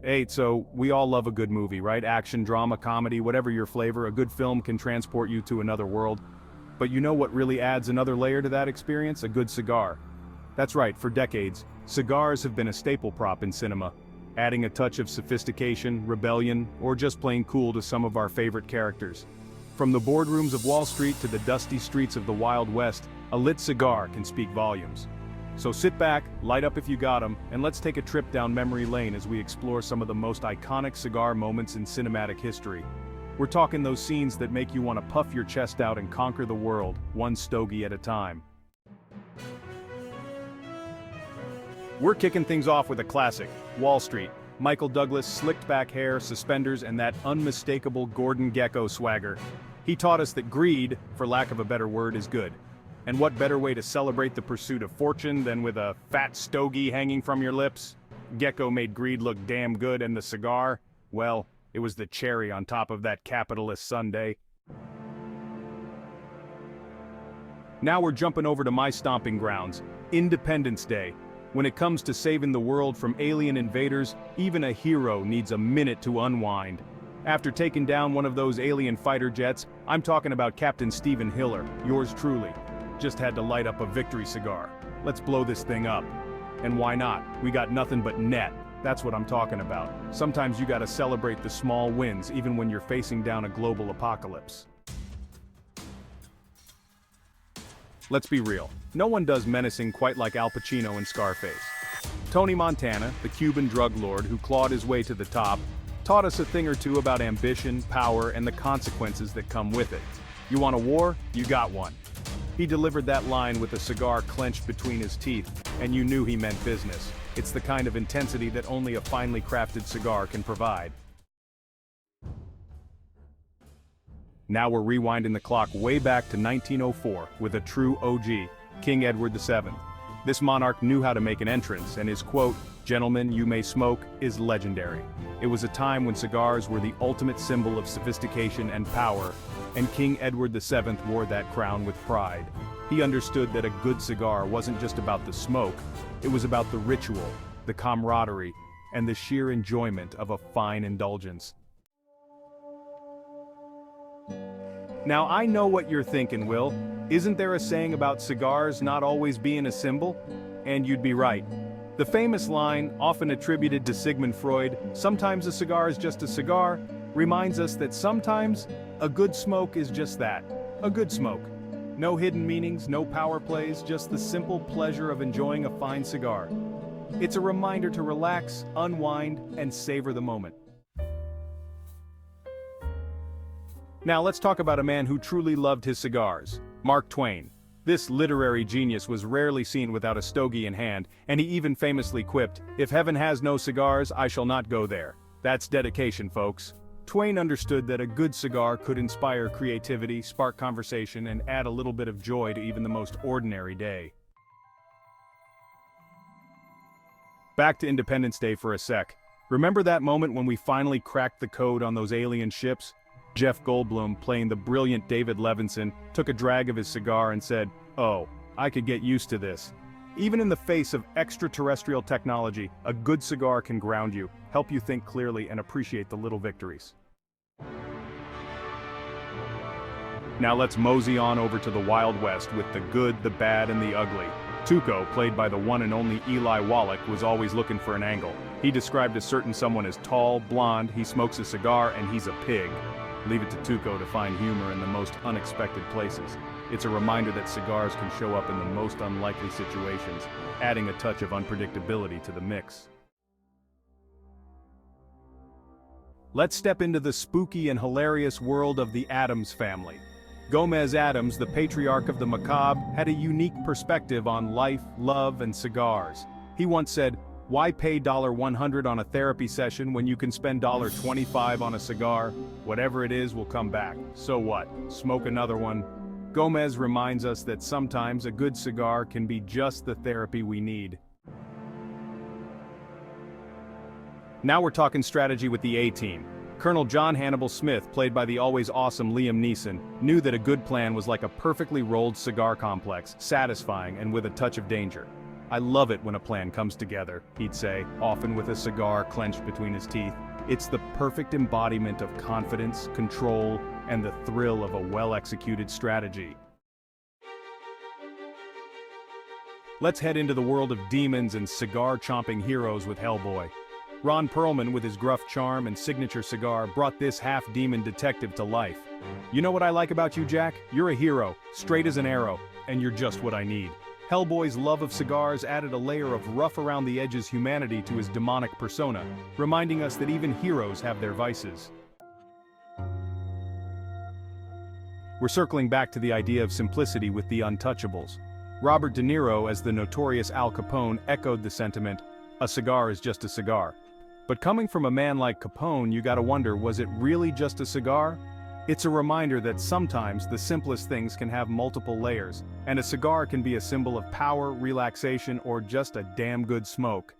Hey, so we all love a good movie, right? Action, drama, comedy, whatever your flavor, a good film can transport you to another world. But you know what really adds another layer to that experience? A good cigar. That's right, for decades, cigars have been a staple prop in cinema, adding a touch of sophistication, rebellion, or just plain cool to some of our favorite characters. From the boardrooms of Wall Street to the dusty streets of the Wild West, a lit cigar can speak volumes. So sit back, light up if you got 'em, and let's take a trip down memory lane as we explore some of the most iconic cigar moments in cinematic history. We're talking those scenes that make you want to puff your chest out and conquer the world, one stogie at a time. We're kicking things off with a classic, Wall Street. Michael Douglas, slicked back hair, suspenders, and that unmistakable Gordon Gekko swagger. He taught us that greed, for lack of a better word, is good. And what better way to celebrate the pursuit of fortune than with a fat stogie hanging from your lips? Gekko made greed look damn good, and the cigar, well, it was the cherry on top of that capitalist sundae. Now we're jumping over to my stomping grounds, Independence Day. When it comes to saving the world from alien invaders, even a hero needs a minute to unwind. After taking down one of those alien fighter jets, I'm talking about Captain Stephen Hiller, yours truly. Just had to light up a victory cigar. Let's blow this thing up. And why not? We got nothing but net. That's what I'm talking about. Sometimes you gotta celebrate the small wins, even when you're facing down a global apocalypse. Let's be real. No one does menacing quite like Al Pacino in Scarface. Tony Montana, the Cuban drug lord who clawed his way to the top, taught us a thing or two about ambition, power, and the consequences that come with it. You want a war? You got one. He delivered that line with a cigar clenched between his teeth, and you knew he meant business. It's the kind of intensity that only a finely crafted cigar can provide. Now we're rewinding the clock way back to 1904 with a true OG, King Edward VII. This monarch knew how to make an entrance, and his quote, "Gentlemen, you may smoke," is legendary. It was a time when cigars were the ultimate symbol of sophistication and power, and King Edward VII wore that crown with pride. He understood that a good cigar wasn't just about the smoke, it was about the ritual, the camaraderie, and the sheer enjoyment of a fine indulgence. Now I know what you're thinking, Will. Isn't there a saying about cigars not always being a symbol? And you'd be right. The famous line, often attributed to Sigmund Freud, "Sometimes a cigar is just a cigar," reminds us that sometimes a good smoke is just that, a good smoke. No hidden meanings, no power plays, just the simple pleasure of enjoying a fine cigar. It's a reminder to relax, unwind, and savor the moment. Now let's talk about a man who truly loved his cigars, Mark Twain. This literary genius was rarely seen without a stogie in hand, and he even famously quipped, "If heaven has no cigars, I shall not go there." That's dedication, folks. Twain understood that a good cigar could inspire creativity, spark conversation, and add a little bit of joy to even the most ordinary day. Back to Independence Day for a sec. Remember that moment when we finally cracked the code on those alien ships? Jeff Goldblum, playing the brilliant David Levinson, took a drag of his cigar and said, "Oh, I could get used to this." Even in the face of extraterrestrial technology, a good cigar can ground you, help you think clearly, and appreciate the little victories. Now let's mosey on over to the Wild West with the good, the bad, and the ugly. Tuco, played by the one and only Eli Wallach, was always looking for an angle. He described a certain someone as tall, blonde, he smokes a cigar, and he's a pig. Leave it to Tuco to find humor in the most unexpected places. It's a reminder that cigars can show up in the most unlikely situations, adding a touch of unpredictability to the mix. Let's step into the spooky and hilarious world of the Addams family. Gomez Addams, the patriarch of the macabre, had a unique perspective on life, love, and cigars. He once said, "Why pay $100 on a therapy session when you can spend $25 on a cigar? Whatever it is will come back. So what? Smoke another one." Gomez reminds us that sometimes a good cigar can be just the therapy we need. Now we're talking strategy with the A-Team. Colonel John Hannibal Smith, played by the always awesome Liam Neeson, knew that a good plan was like a perfectly rolled cigar complex, satisfying and with a touch of danger. "I love it when a plan comes together," he'd say, often with a cigar clenched between his teeth. "It's the perfect embodiment of confidence, control, and the thrill of a well-executed strategy." Let's head into the world of demons and cigar-chomping heroes with Hellboy. Ron Perlman, with his gruff charm and signature cigar, brought this half-demon detective to life. "You know what I like about you, Jack? You're a hero, straight as an arrow, and you're just what I need." Hellboy's love of cigars added a layer of rough-around-the-edges humanity to his demonic persona, reminding us that even heroes have their vices. We're circling back to the idea of simplicity with the Untouchables. Robert De Niro, as the notorious Al Capone, echoed the sentiment, "A cigar is just a cigar." But coming from a man like Capone, you gotta wonder, was it really just a cigar? It's a reminder that sometimes the simplest things can have multiple layers, and a cigar can be a symbol of power, relaxation, or just a damn good smoke.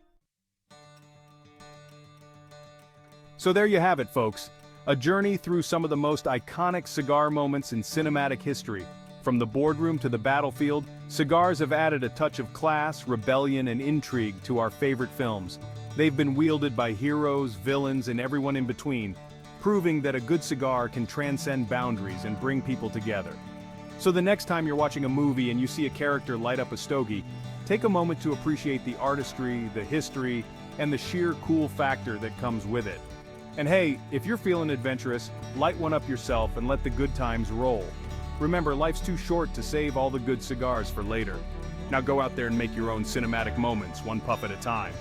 So there you have it, folks. A journey through some of the most iconic cigar moments in cinematic history. From the boardroom to the battlefield, cigars have added a touch of class, rebellion, and intrigue to our favorite films. They've been wielded by heroes, villains, and everyone in between, proving that a good cigar can transcend boundaries and bring people together. So the next time you're watching a movie and you see a character light up a stogie, take a moment to appreciate the artistry, the history, and the sheer cool factor that comes with it. And hey, if you're feeling adventurous, light one up yourself and let the good times roll. Remember, life's too short to save all the good cigars for later. Now go out there and make your own cinematic moments, one puff at a time.